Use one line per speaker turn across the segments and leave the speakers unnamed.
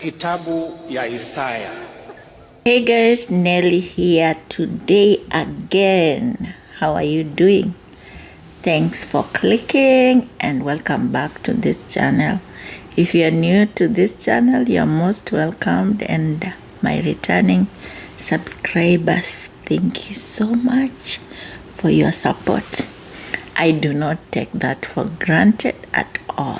Kitabu ya Isaya.
Hey guys, Nelly here today again. How are you doing? Thanks for clicking and welcome back to this channel. If you are new to this channel, you're most welcomed, and my returning subscribers, thank you so much for your support. I do not take that for granted at all.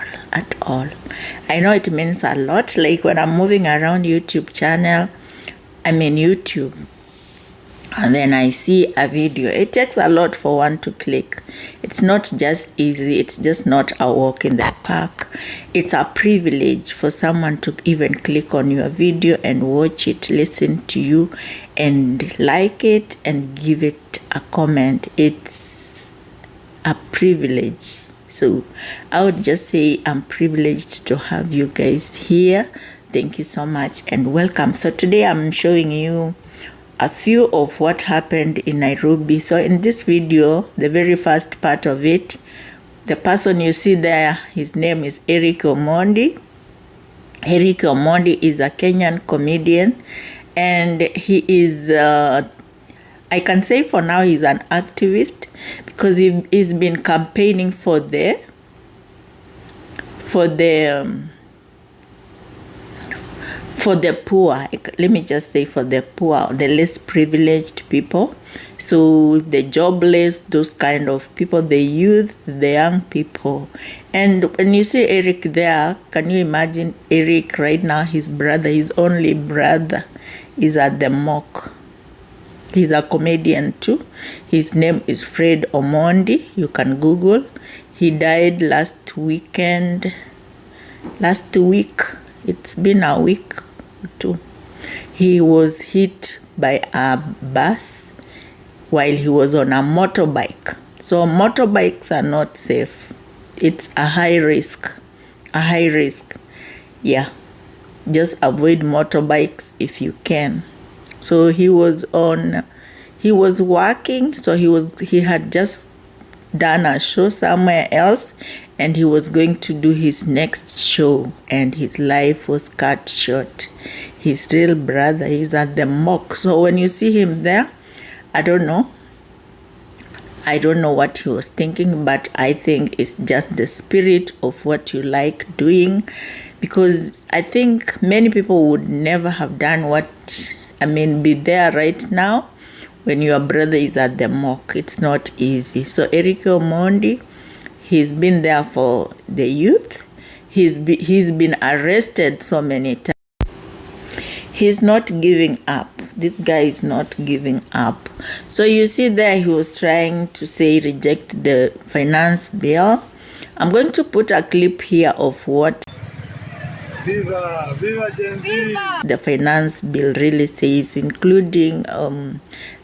I know it means a lot, like when I'm moving around YouTube channel, I'm in YouTube, and then I see a video. It takes a lot for one to click. It's not just easy. It's just not a walk in the park. It's a privilege for someone to even click on your video and watch it, listen to you, and like it and give it a comment. It's a privilege. So I would just say I'm privileged to have you guys here. Thank you so much and welcome. So today I'm showing you a few of what happened in Nairobi. So in this video, the very first part of it, the person you see there, his name is Eric Omondi. Eric Omondi is a Kenyan comedian, and he is I can say for now he's an activist, because he's been campaigning for the poor. Let me just say for the poor, the less privileged people. So the jobless, those kind of people, the youth, the young people. And when you see Eric there, can you imagine Eric right now, his brother, his only brother is at the mock. He's a comedian too. His name is Fred Omondi. You can Google. He died last week. It's been a week or two. He was hit by a bus while he was on a motorbike. So motorbikes are not safe. It's a high risk. Yeah. Just avoid motorbikes if you can. So he was working, so he had just done a show somewhere else, and he was going to do his next show, and his life was cut short. His real brother is at the mock. So when you see him there, I don't know what he was thinking, but I think it's just the spirit of what you like doing, because I think many people would never have done be there right now when your brother is at the mock. It's not easy. So Eric Omondi, he's been there for the youth. He's been arrested so many times. He's not giving up. This guy is not giving up. So you see there, he was trying to say reject the finance bill. I'm going to put a clip here of what
Viva Gen Z.
The finance bill really says, including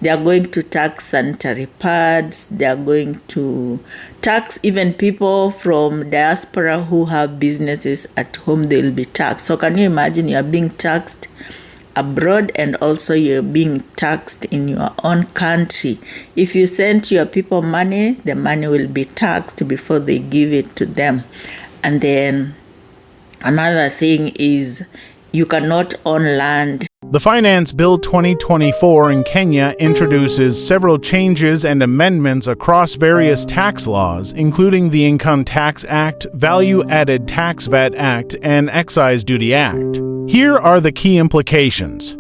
they are going to tax sanitary pads, they are going to tax even people from diaspora who have businesses at home. They will be taxed. So can you imagine, you are being taxed abroad and also you're being taxed in your own country. If you send your people money, the money will be taxed before they give it to them. And then another thing is you cannot own land.
The Finance Bill 2024 in Kenya introduces several changes and amendments across various tax laws, including the Income Tax Act, Value Added Tax VAT Act, and Excise Duty Act. Here are the key implications.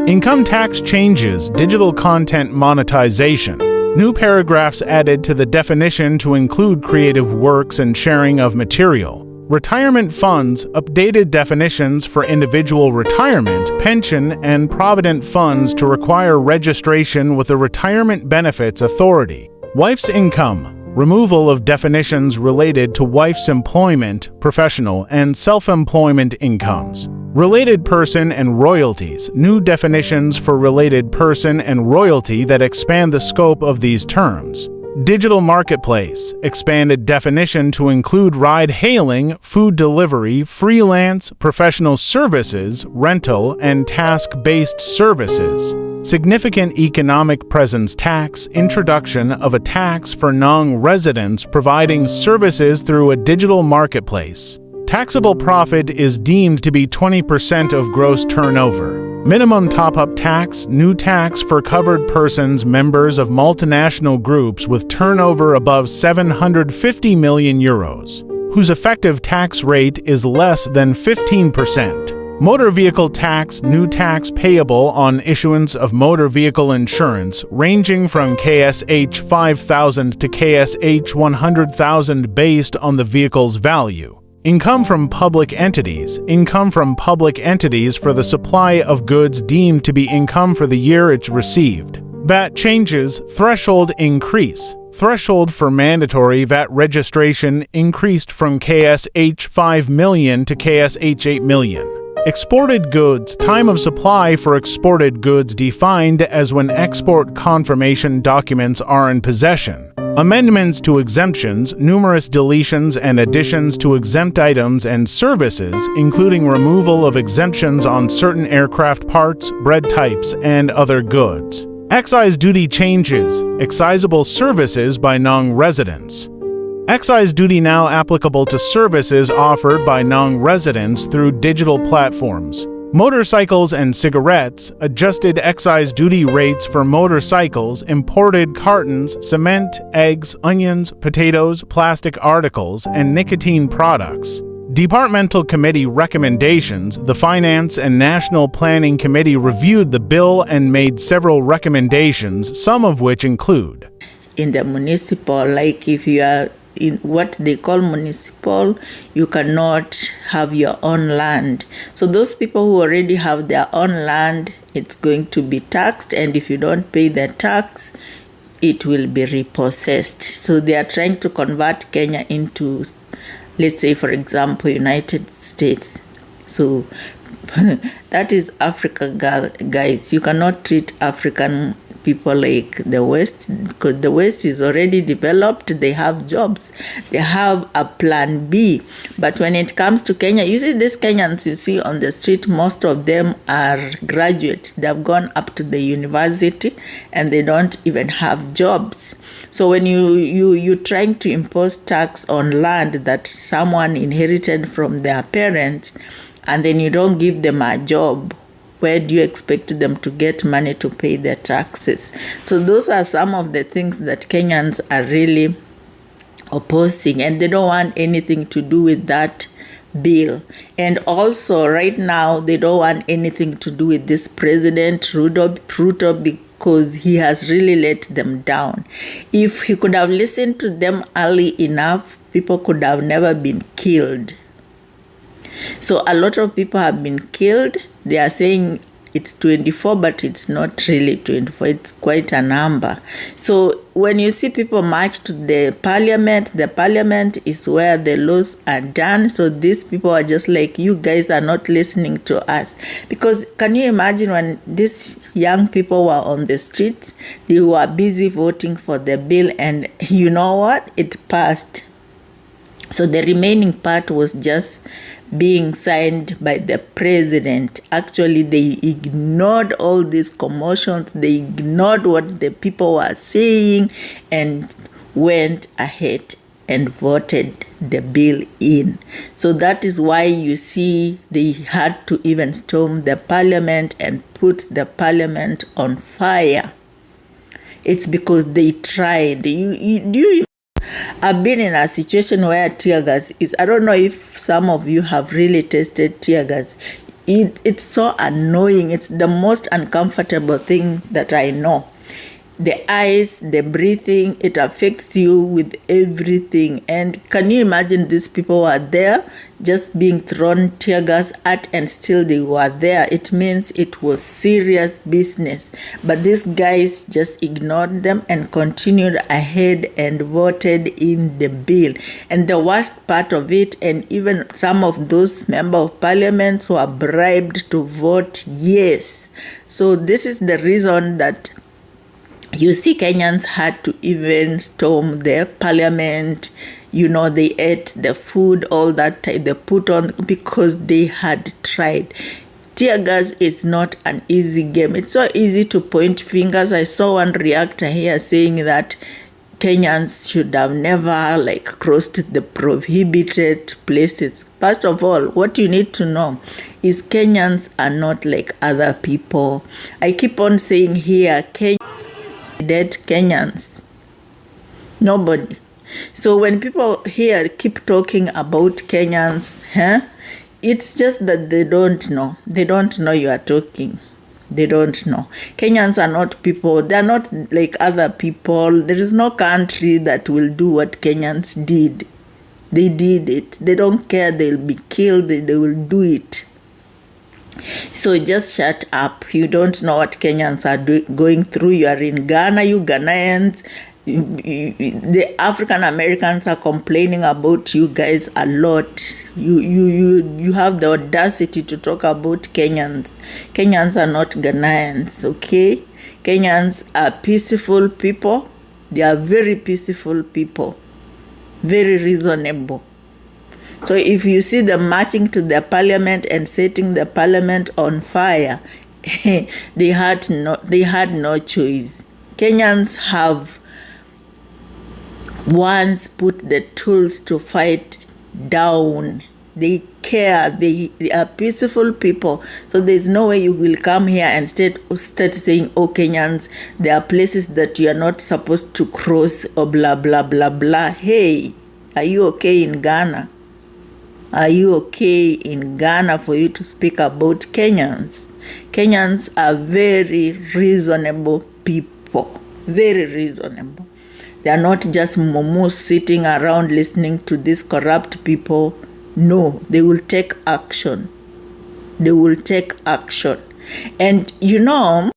Income tax changes, digital content monetization. New paragraphs added to the definition to include creative works and sharing of material. Retirement funds, updated definitions for individual retirement, pension, and provident funds to require registration with the Retirement Benefits Authority. Wife's income, removal of definitions related to wife's employment, professional, and self-employment incomes. Related person and royalties, new definitions for related person and royalty that expand the scope of these terms. Digital marketplace, expanded definition to include ride-hailing, food delivery, freelance, professional services, rental, and task-based services. Significant economic presence tax, introduction of a tax for non-residents providing services through a digital marketplace. Taxable profit is deemed to be 20% of gross turnover. Minimum top-up tax, new tax for covered persons members of multinational groups with turnover above 750 million euros, whose effective tax rate is less than 15%. Motor vehicle tax, new tax payable on issuance of motor vehicle insurance ranging from KSH 5,000 to KSH 100,000 based on the vehicle's value. Income from public entities for the supply of goods deemed to be income for the year it's received. VAT changes, threshold increase. Threshold for mandatory VAT registration increased from KSH 5 million to KSH 8 million. Exported goods, time of supply for exported goods defined as when export confirmation documents are in possession. Amendments to exemptions, numerous deletions and additions to exempt items and services, including removal of exemptions on certain aircraft parts, bread types, and other goods. Excise duty changes, excisable services by non-residents. Excise duty now applicable to services offered by non-residents through digital platforms. Motorcycles and cigarettes, adjusted excise duty rates for motorcycles, imported cartons, cement, eggs, onions, potatoes, plastic articles, and nicotine products. Departmental Committee recommendations. The Finance and National Planning Committee reviewed the bill and made several recommendations, some of which include:
in the municipal, like if you are in what they call municipal, you cannot have your own land. So those people who already have their own land, it's going to be taxed, and if you don't pay the tax, it will be repossessed. So they are trying to convert Kenya into, let's say, for example, United States. So that is Africa, guys. You cannot treat African people like the West, because the West is already developed. They have jobs, they have a plan B. But when it comes to Kenya, you see these Kenyans you see on the street, most of them are graduates. They have gone up to the university and they don't even have jobs. So when you're trying to impose tax on land that someone inherited from their parents, and then you don't give them a job, where do you expect them to get money to pay their taxes? So those are some of the things that Kenyans are really opposing, and they don't want anything to do with that bill. And also right now, they don't want anything to do with this President Ruto because he has really let them down. If he could have listened to them early enough, people could have never been killed. So a lot of people have been killed. They are saying it's 24, but it's not really 24. It's quite a number. So when you see people march to the parliament is where the laws are done. So these people are just like, you guys are not listening to us. Because can you imagine when these young people were on the streets, they were busy voting for the bill, and you know what? It passed. So the remaining part was just being signed by the president. Actually, they ignored all these commotions. They ignored what the people were saying and went ahead and voted the bill in. So that is why you see they had to even storm the parliament and put the parliament on fire. It's because they tried. I've been in a situation where tear gas is, I don't know if some of you have really tasted tear gas. It's so annoying. It's the most uncomfortable thing that I know. The eyes, the breathing, it affects you with everything. And can you imagine these people were there just being thrown tear gas at, and still they were there? It means it was serious business. But these guys just ignored them and continued ahead and voted in the bill. And the worst part of it, and even some of those members of parliament were bribed to vote yes. So this is the reason that you see Kenyans had to even storm the parliament. You know, they ate the food, all that they put on, because they had tried. Tear gas is not an easy game. It's so easy to point fingers. I saw one reactor here saying that Kenyans should have never like crossed the prohibited places. First of all, what you need to know is Kenyans are not like other people. I keep on saying here, dead Kenyans. Nobody. So when people here keep talking about Kenyans, it's just that they don't know. They don't know you are talking. They don't know. Kenyans are not people. They are not like other people. There is no country that will do what Kenyans did. They did it. They don't care. They'll be killed. They will do it. So just shut up. You don't know what Kenyans are going through. You are in Ghana, you Ghanaians. The African Americans are complaining about you guys a lot. You have the audacity to talk about Kenyans. Kenyans are not Ghanaians, okay? Kenyans are peaceful people. They are very peaceful people. Very reasonable. So if you see them marching to the parliament and setting the parliament on fire, they had no choice. Kenyans have once put the tools to fight down. They care. They are peaceful people. So there's no way you will come here and start saying, oh, Kenyans, there are places that you are not supposed to cross or blah, blah, blah, blah. Hey, are you okay in Ghana? Are you okay in Ghana for you to speak about Kenyans? Kenyans are very reasonable people. Very reasonable. They are not just momos sitting around listening to these corrupt people. No, they will take action. They will take action. And you know,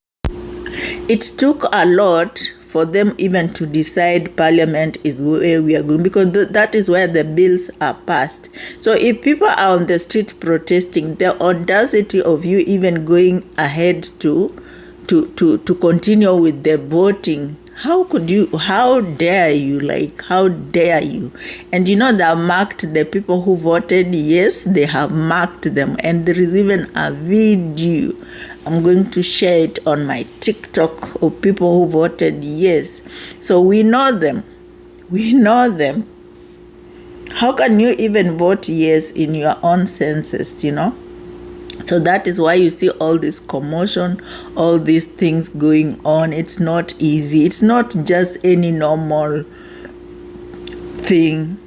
it took a lot for them even to decide parliament is where we are going, because that is where the bills are passed. So if people are on the street protesting, the audacity of you even going ahead to continue with the voting, how dare you? And you know, they have marked the people who voted yes, they have marked them, and there is even a video. I'm going to share it on my TikTok of people who voted yes. So we know them. We know them. How can you even vote yes in your own senses, you know? So that is why you see all this commotion, all these things going on. It's not easy. It's not just any normal thing.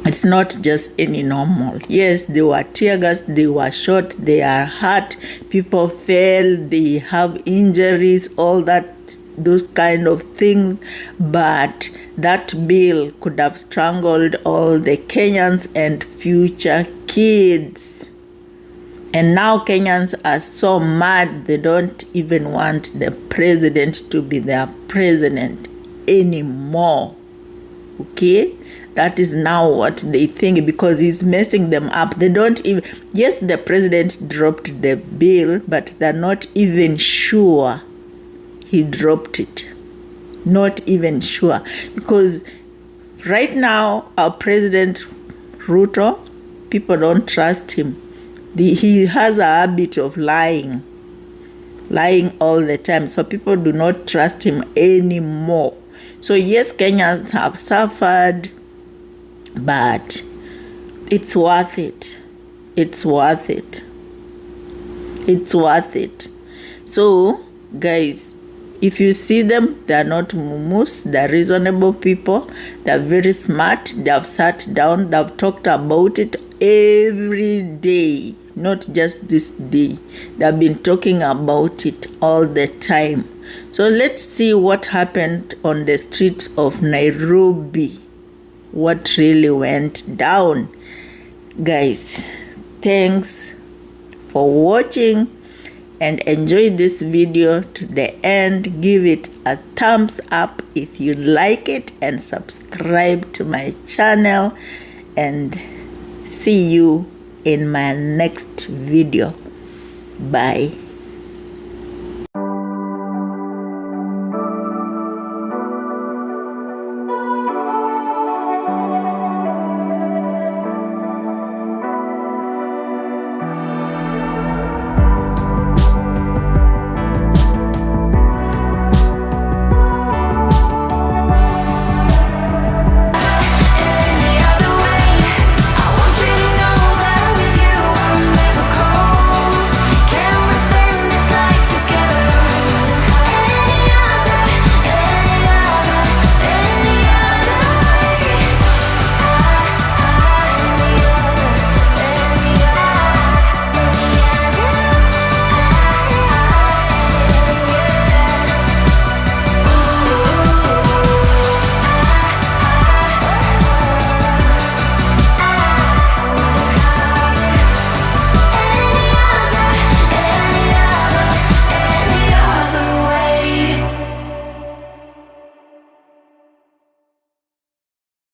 It's not just any normal. Yes, they were tear gas, they were shot, they are hurt, people fell, they have injuries, all that, those kind of things. But that bill could have strangled all the Kenyans and future kids. And now Kenyans are so mad, they don't even want the president to be their president anymore. Okay? That is now what they think, because he's messing them up. They don't even, yes, the president dropped the bill, but they're not even sure he dropped it. Not even sure. Because right now, our president, Ruto, people don't trust him. He has a habit of lying all the time. So people do not trust him anymore. So yes, Kenyans have suffered, but it's worth it. It's worth it. It's worth it. So guys, if you see them, they are not mumus, they are reasonable people, they are very smart, they have sat down, they have talked about it every day, not just this day. They have been talking about it all the time. So let's see what happened on the streets of Nairobi. What really went down. Guys, thanks for watching, and enjoy this video to the end. Give it a thumbs up if you like it, and subscribe to my channel, and see you in my next video. Bye.